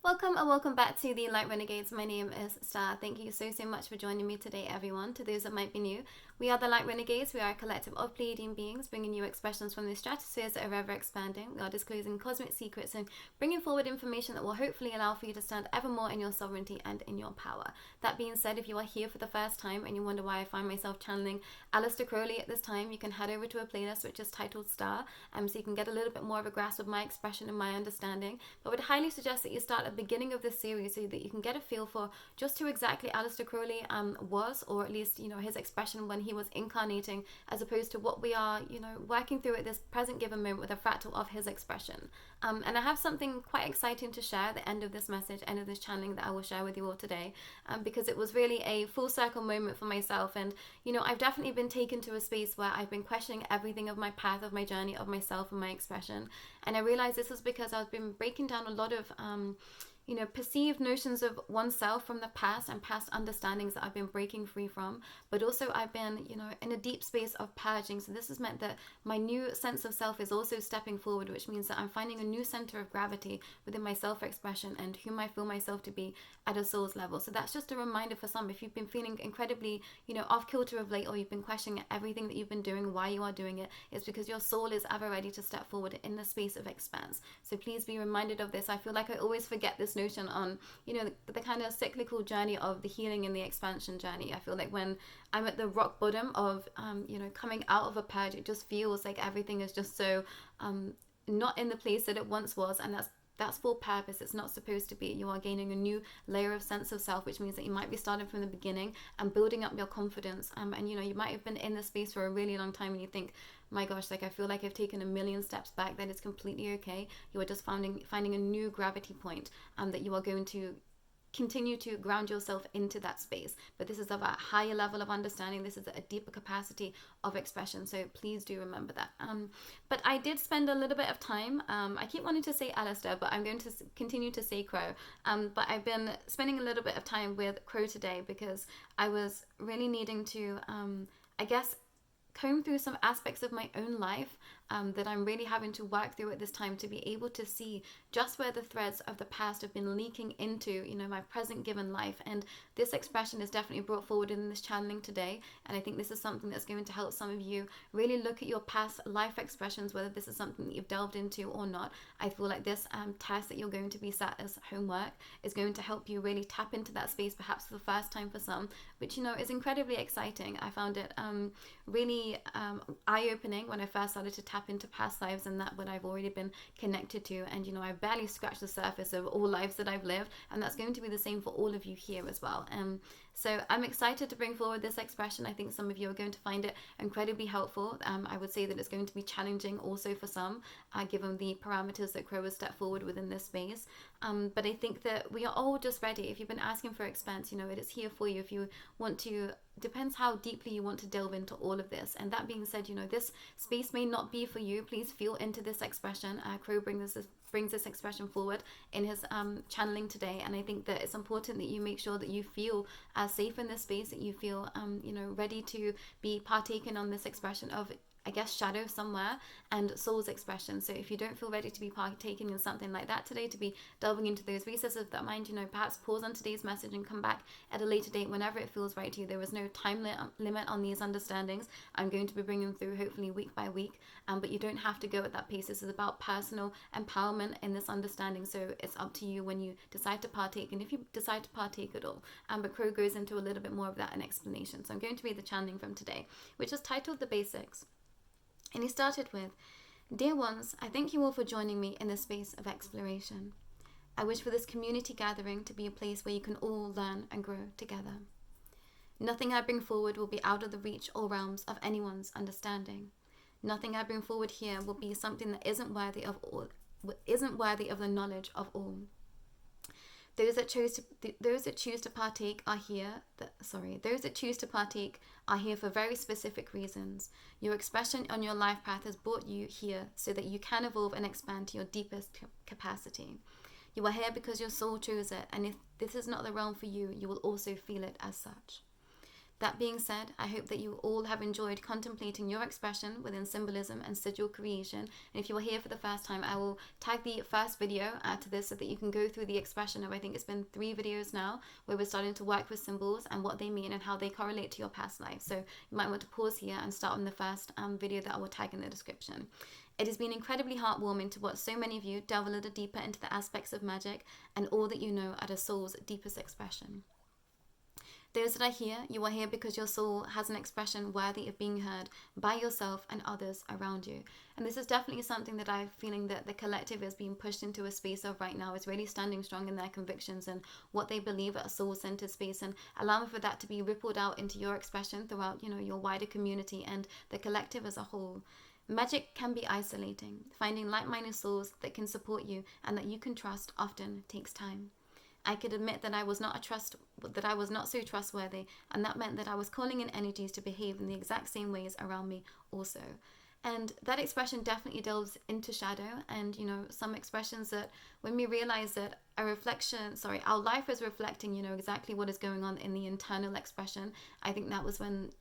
Welcome and welcome back to the Light Renegades. My name is Starr. Thank you so much for joining me today, everyone. To those that might be new, we are the Light Renegades. We are a collective of Pleiadian beings, bringing you expressions from the stratospheres that are ever expanding. We are disclosing cosmic secrets and bringing forward information that will hopefully allow for you to stand ever more in your sovereignty and in your power. That being said, if you are here for the first time and you wonder why I find myself channeling Aleister Crowley at this time, you can head over to a playlist which is titled Starr, so you can get a little bit more of a grasp of my expression and my understanding. But I would highly suggest that you start at the beginning of this series so that you can get a feel for just who exactly Aleister Crowley was, or at least his expression when he was incarnating, as opposed to what we are working through at this present given moment with a fractal of his expression. And I have something quite exciting to share at the end of this message, end of this channeling, that I will share with you all today, because it was really a full circle moment for myself. And I've definitely been taken to a space where I've been questioning everything of my path, of my journey, of myself and my expression. And I realized this was because I've been breaking down a lot of perceived notions of oneself from the past and past understandings that I've been breaking free from. But also I've been, in a deep space of purging. So this has meant that my new sense of self is also stepping forward, which means that I'm finding a new center of gravity within my self-expression and whom I feel myself to be at a soul's level. So that's just a reminder for some. If you've been feeling incredibly, off kilter of late, or you've been questioning everything that you've been doing, why you are doing it, it's because your soul is ever ready to step forward in the space of expanse. So please be reminded of this. I feel like I always forget this notion on the kind of cyclical journey of the healing and the expansion journey. I feel like when I'm at the rock bottom of coming out of a purge, it just feels like everything is just so not in the place that it once was, and that's for purpose. It's not supposed to be. You are gaining a new layer of sense of self, which means that you might be starting from the beginning and building up your confidence. And you might have been in this space for a really long time and you think, my gosh, I feel like I've taken a million steps back. That is completely okay. You are just finding a new gravity point that you are going to continue to ground yourself into that space. But this is of a higher level of understanding. This is a deeper capacity of expression. So please do remember that. But I did spend a little bit of time. I keep wanting to say Aleister, but I'm going to continue to say Crow. But I've been spending a little bit of time with Crow today because I was really needing to, comb through some aspects of my own life that I'm really having to work through at this time, to be able to see just where the threads of the past have been leaking into my present given life. And this expression is definitely brought forward in this channeling today, and I think this is something that's going to help some of you really look at your past life expressions, whether this is something that you've delved into or not. I feel like this task that you're going to be set as homework is going to help you really tap into that space, perhaps for the first time for some, which is incredibly exciting. I found it really eye-opening when I first started to tap into past lives and that what I've already been connected to, and I've barely scratched the surface of all lives that I've lived, and that's going to be the same for all of you here as well. So I'm excited to bring forward this expression. I think some of you are going to find it incredibly helpful. I would say that it's going to be challenging also for some, given the parameters that Crow has stepped forward within this space. But I think that we are all just ready. If you've been asking for expanse, it is here for you. If you want to, depends how deeply you want to delve into all of this. And that being said, this space may not be for you. Please feel into this expression. Crow brings this expression forward in his channeling today, and I think that it's important that you make sure that you feel safe in this space, that you feel ready to be partaken on this expression of, I guess, shadow somewhere and soul's expression. So if you don't feel ready to be partaking in something like that today, to be delving into those recesses of that mind, perhaps pause on today's message and come back at a later date whenever it feels right to you. There is no time limit on these understandings. I'm going to be bringing them through hopefully week by week, but you don't have to go at that pace. This is about personal empowerment in this understanding, so it's up to you when you decide to partake, and if you decide to partake at all. But Crow goes into a little bit more of that in explanation. So I'm going to read the channeling from today, which is titled The Basics. And he started with, "Dear ones, I thank you all for joining me in this space of exploration. I wish for this community gathering to be a place where you can all learn and grow together. Nothing I bring forward will be out of the reach or realms of anyone's understanding. Nothing I bring forward here will be something that isn't worthy of the knowledge of all. Those that choose to partake are here. Those that choose to partake are here for very specific reasons. Your expression on your life path has brought you here so that you can evolve and expand to your deepest capacity. You are here because your soul chose it, and if this is not the realm for you, you will also feel it as such. That being said, I hope that you all have enjoyed contemplating your expression within symbolism and sigil creation. And if you are here for the first time, I will tag the first video to this so that you can go through the expression of, I think it's been 3 videos now, where we're starting to work with symbols and what they mean and how they correlate to your past life. So you might want to pause here and start on the first video that I will tag in the description. It has been incredibly heartwarming to watch so many of you delve a little deeper into the aspects of magic and all that you know at a soul's deepest expression. Those that are here, you are here because your soul has an expression worthy of being heard by yourself and others around you. And this is definitely something that I'm feeling that the collective is being pushed into a space of right now, is really standing strong in their convictions and what they believe at a soul-centered space, and allowing for that to be rippled out into your expression throughout, your wider community and the collective as a whole. Magic can be isolating. Finding like-minded souls that can support you and that you can trust often takes time. I could admit that I was not so trustworthy, and that meant that I was calling in energies to behave in the exact same ways around me also. And that expression definitely delves into shadow, and some expressions that when we realize that our life is reflecting exactly what is going on in the internal expression, I think that was when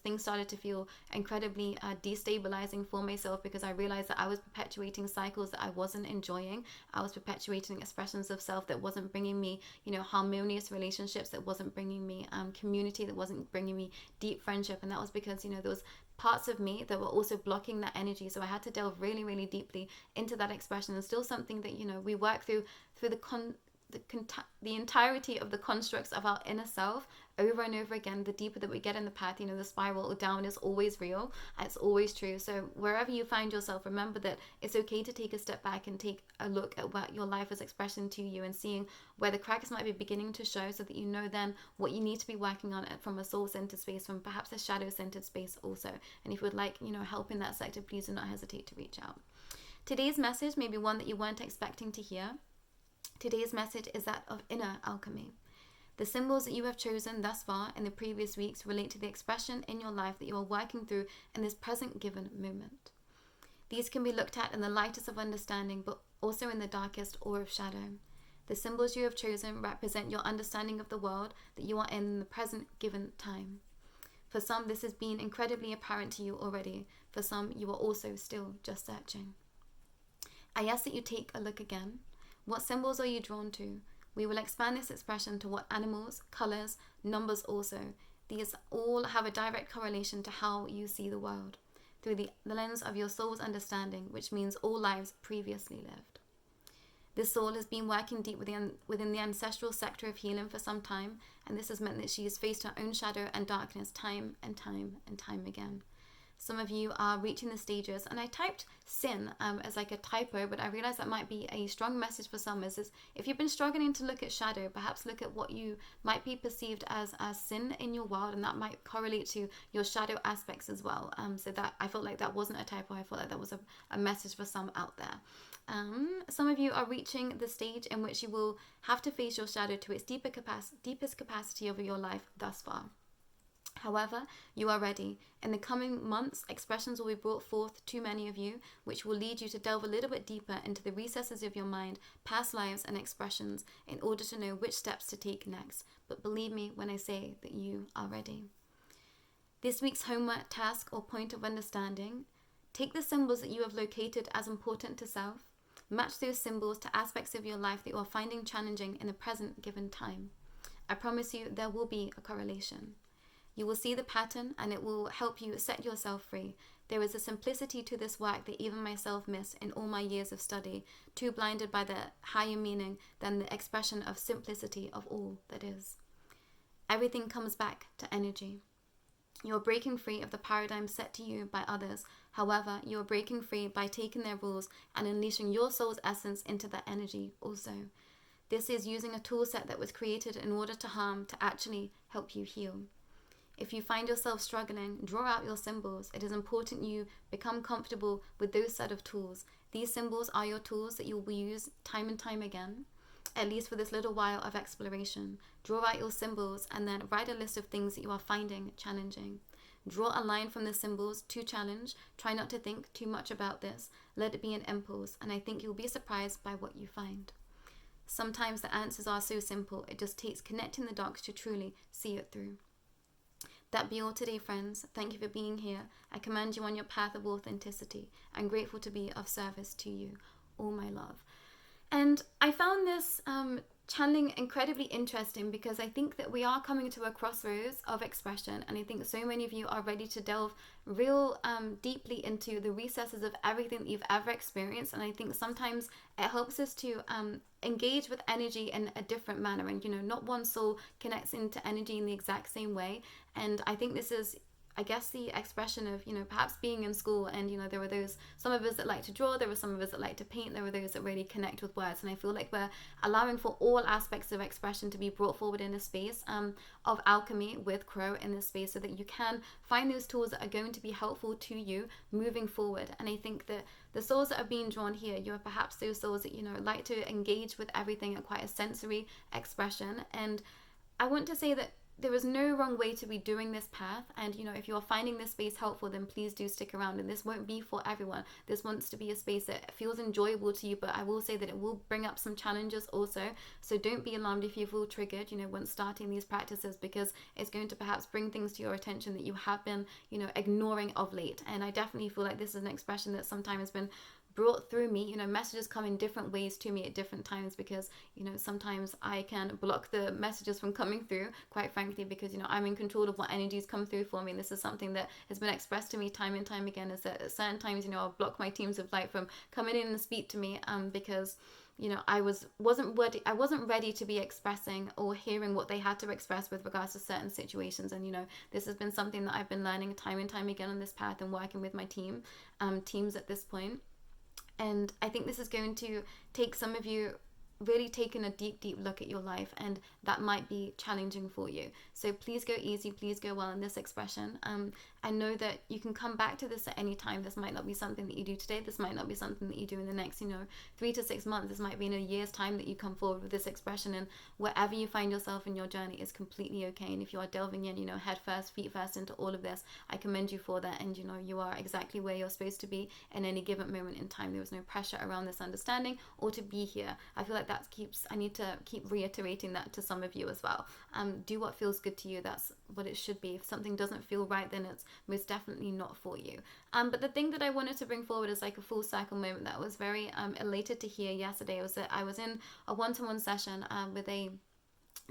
things started to feel incredibly destabilizing for myself, because I realized that I was perpetuating cycles that I wasn't enjoying. I was perpetuating expressions of self that wasn't bringing me harmonious relationships, that wasn't bringing me community, that wasn't bringing me deep friendship. And that was because there was parts of me that were also blocking that energy. So I had to delve really, really deeply into that expression, and still something that we work through the entirety of the constructs of our inner self over and over again. The deeper that we get in the path, the spiral down is always real. It's always true. So wherever you find yourself, remember that it's okay to take a step back and take a look at what your life is expressing to you, and seeing where the cracks might be beginning to show, so that then what you need to be working on from a soul-centered space, from perhaps a shadow-centered space also. And if you would like help in that sector, please do not hesitate to reach out. Today's message may be one that you weren't expecting to hear. Today's message is that of inner alchemy. The symbols that you have chosen thus far in the previous weeks relate to the expression in your life that you are working through in this present given moment. These can be looked at in the lightest of understanding, but also in the darkest awe of shadow. The symbols you have chosen represent your understanding of the world that you are in the present given time. For some, this has been incredibly apparent to you already. For some, you are also still just searching. I ask that you take a look again. What symbols are you drawn to? We will expand this expression to what animals, colors, numbers also. These all have a direct correlation to how you see the world, through the lens of your soul's understanding, which means all lives previously lived. This soul has been working deep within the ancestral sector of healing for some time, and this has meant that she has faced her own shadow and darkness time and time and time again. Some of you are reaching the stages, and I typed sin as like a typo, but I realized that might be a strong message for some. Is if you've been struggling to look at shadow, perhaps look at what you might be perceived as sin in your world, and that might correlate to your shadow aspects as well. So that I felt like that wasn't a typo. I felt like that was a message for some out there. Some of you are reaching the stage in which you will have to face your shadow to its deepest capacity over your life thus far. However, you are ready. In the coming months, expressions will be brought forth to many of you, which will lead you to delve a little bit deeper into the recesses of your mind, past lives and expressions, in order to know which steps to take next. But believe me when I say that you are ready. This week's homework task or point of understanding: take the symbols that you have located as important to self, match those symbols to aspects of your life that you are finding challenging in the present given time. I promise you there will be a correlation. You will see the pattern, and it will help you set yourself free. There is a simplicity to this work that even myself missed in all my years of study, too blinded by the higher meaning than the expression of simplicity of all that is. Everything comes back to energy. You are breaking free of the paradigm set to you by others. However, you are breaking free by taking their rules and unleashing your soul's essence into that energy also. This is using a tool set that was created in order to harm, to actually help you heal. If you find yourself struggling, draw out your symbols. It is important you become comfortable with those set of tools. These symbols are your tools that you will use time and time again, at least for this little while of exploration. Draw out your symbols and then write a list of things that you are finding challenging. Draw a line from the symbols to challenge. Try not to think too much about this. Let it be an impulse, and I think you'll be surprised by what you find. Sometimes the answers are so simple, it just takes connecting the dots to truly see it through. That be all today, friends. Thank you for being here. I commend you on your path of authenticity. I'm grateful to be of service to you. All my love. And I found this channeling incredibly interesting because I think that we are coming to a crossroads of expression, and I think so many of you are ready to delve real deeply into the recesses of everything that you've ever experienced. And I think sometimes it helps us to engage with energy in a different manner, and not one soul connects into energy in the exact same way. And I think this is, I guess, the expression of, perhaps being in school, and, there were some of us that like to draw, there were some of us that like to paint, there were those that really connect with words. And I feel like we're allowing for all aspects of expression to be brought forward in a space of alchemy with Crow in this space, so that you can find those tools that are going to be helpful to you moving forward. And I think that the souls that are being drawn here, you're perhaps those souls that, like to engage with everything at quite a sensory expression. And I want to say that there is no wrong way to be doing this path, and if you are finding this space helpful, then please do stick around. And this won't be for everyone. This wants to be a space that feels enjoyable to you, but I will say that it will bring up some challenges also, so don't be alarmed if you feel triggered when starting these practices, because it's going to perhaps bring things to your attention that you have been ignoring of late. And I definitely feel like this is an expression that sometimes has been brought through me. Messages come in different ways to me at different times, because sometimes I can block the messages from coming through, quite frankly, because I'm in control of what energies come through for me. And this is something that has been expressed to me time and time again, is that at certain times I'll block my teams of light from coming in and speak to me because I wasn't ready to be expressing or hearing what they had to express with regards to certain situations. And this has been something that I've been learning time and time again on this path, and working with my teams at this point. And I think this is going to take some of you really taking a deep look at your life, and that might be challenging for you. So please go easy, please go well in this expression. And know that you can come back to this at any time. This might not be something that you do today. This might not be something that you do in the next 3 to 6 months. This might be in a year's time that you come forward with this expression. And wherever you find yourself in your journey is completely okay. And if you are delving in head first, feet first into all of this, I commend you for that. And you are exactly where you're supposed to be in any given moment in time. There was no pressure around this understanding or to be here. I feel like I need to keep reiterating that to some of you as well. Do what feels good to you. That's what it should be. If something doesn't feel right, then it's most definitely not for you. But the thing that I wanted to bring forward is like a full cycle moment that I was very elated to hear yesterday, was that I was in a one-to-one session with a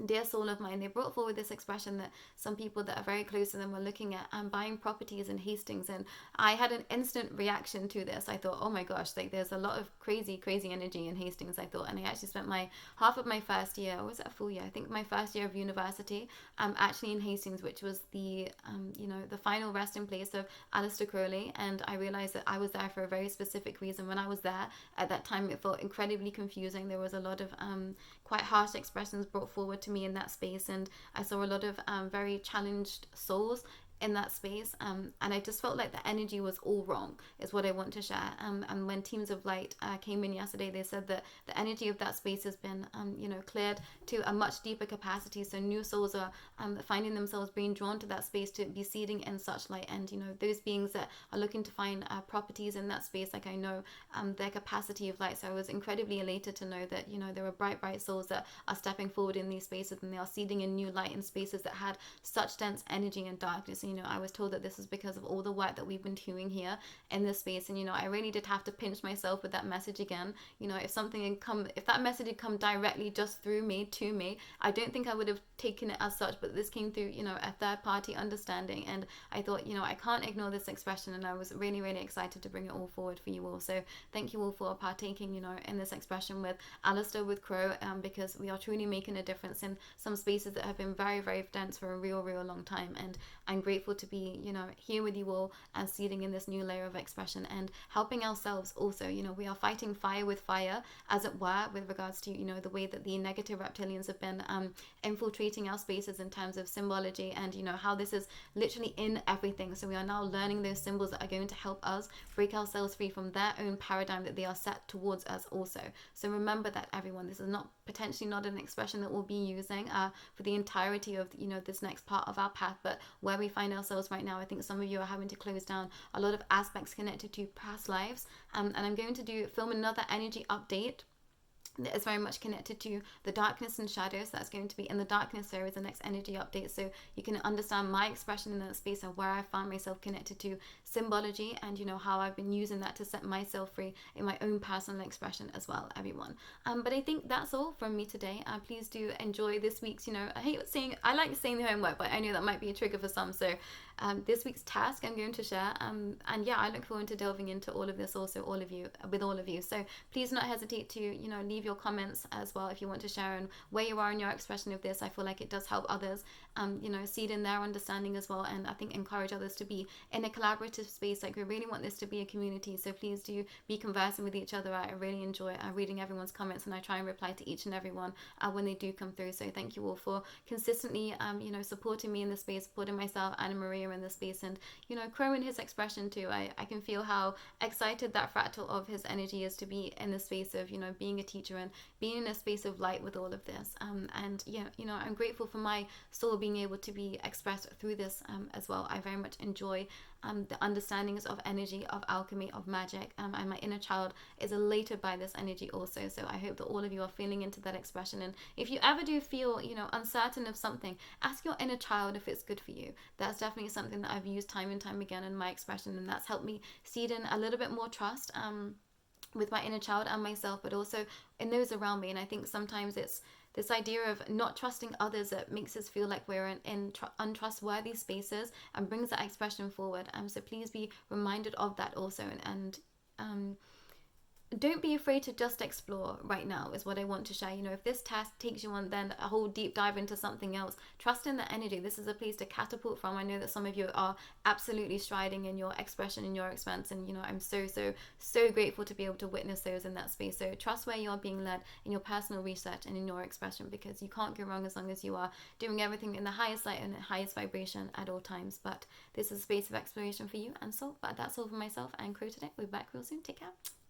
dear soul of mine. They brought forward this expression that some people that are very close to them were looking at buying properties in Hastings, and I had an instant reaction to this. I thought, oh my gosh, like there's a lot of crazy energy in Hastings, I thought. And I actually spent half of my first year, or was it a full year? I think my first year of university actually in Hastings, which was the the final resting place of Aleister Crowley. And I realized that I was there for a very specific reason. When I was there at that time, it felt incredibly confusing. There was a lot of quite harsh expressions brought forward to me in that space, and I saw a lot of very challenged souls in that space, and I just felt like the energy was all wrong, is what I want to share. And when Teams of Light came in yesterday, they said that the energy of that space has been cleared to a much deeper capacity, so new souls are finding themselves being drawn to that space to be seeding in such light. And those beings that are looking to find properties in that space, like I know their capacity of light. So I was incredibly elated to know that there are bright souls that are stepping forward in these spaces, and they are seeding in new light in spaces that had such dense energy and darkness. I was told that this is because of all the work that we've been doing here in this space. And I really did have to pinch myself with that message again. If that message had come directly just through me to me, I don't think I would have taken it as such. But this came through a third party understanding, and I thought I can't ignore this expression. And I was really excited to bring it all forward for you all. So thank you all for partaking in this expression with Aleister, with Crow, because we are truly making a difference in some spaces that have been very dense for a real long time. And I'm grateful to be here with you all and seeding in this new layer of expression and helping ourselves also. We are fighting fire with fire, as it were, with regards to the way that the negative reptilians have been infiltrating our spaces in terms of symbology, and how this is literally in everything. So we are now learning those symbols that are going to help us break ourselves free from their own paradigm that they are set towards us also. So remember that, everyone. This is potentially not an expression that we'll be using for the entirety of this next part of our path, but where we find ourselves right now, I think some of you are having to close down a lot of aspects connected to past lives, and I'm going to film another energy update that is very much connected to the darkness and shadows. That's going to be in the darkness. There is the next energy update, so you can understand my expression in that space and where I found myself connected to symbology, and how I've been using that to set myself free in my own personal expression as well, everyone. But I think that's all from me today. Please do enjoy this week's, I like saying the homework, but I know that might be a trigger for some, so this week's task I'm going to share, and yeah, I look forward to delving into all of this also with all of you. So please not hesitate to leave your comments as well if you want to share and where you are in your expression of this. I feel like it does help others seed in their understanding as well, and I think encourage others to be in a collaborative space. Like, we really want this to be a community, so please do be conversing with each other. I really enjoy reading everyone's comments, and I try and reply to each and every one when they do come through. So thank you all for consistently supporting me in this space, supporting myself and Maria in this space, and Crow in his expression too. I can feel how excited that fractal of his energy is to be in the space of being a teacher and being in a space of light with all of this, and yeah, I'm grateful for my soul being able to be expressed through this as well. I very much enjoy the understandings of energy, of alchemy, of magic, and my inner child is elated by this energy also. So I hope that all of you are feeling into that expression, and if you ever do feel uncertain of something, ask your inner child if it's good for you. That's definitely something that I've used time and time again in my expression, and that's helped me seed in a little bit more trust with my inner child and myself, but also in those around me. And I think sometimes it's this idea of not trusting others that makes us feel like we're in untrustworthy spaces and brings that expression forward. So please be reminded of that also, and don't be afraid to just explore right now is what I want to share. If this task takes you on then a whole deep dive into something else, trust in the energy. This is a place to catapult from. I know that some of you are absolutely striding in your expression, in your expanse, and I'm so grateful to be able to witness those in that space. So trust where you're being led in your personal research and in your expression, because you can't go wrong as long as you are doing everything in the highest light and the highest vibration at all times. But this is a space of exploration for you and soul. But that's all for myself and Crow today. We'll be back real soon. Take care.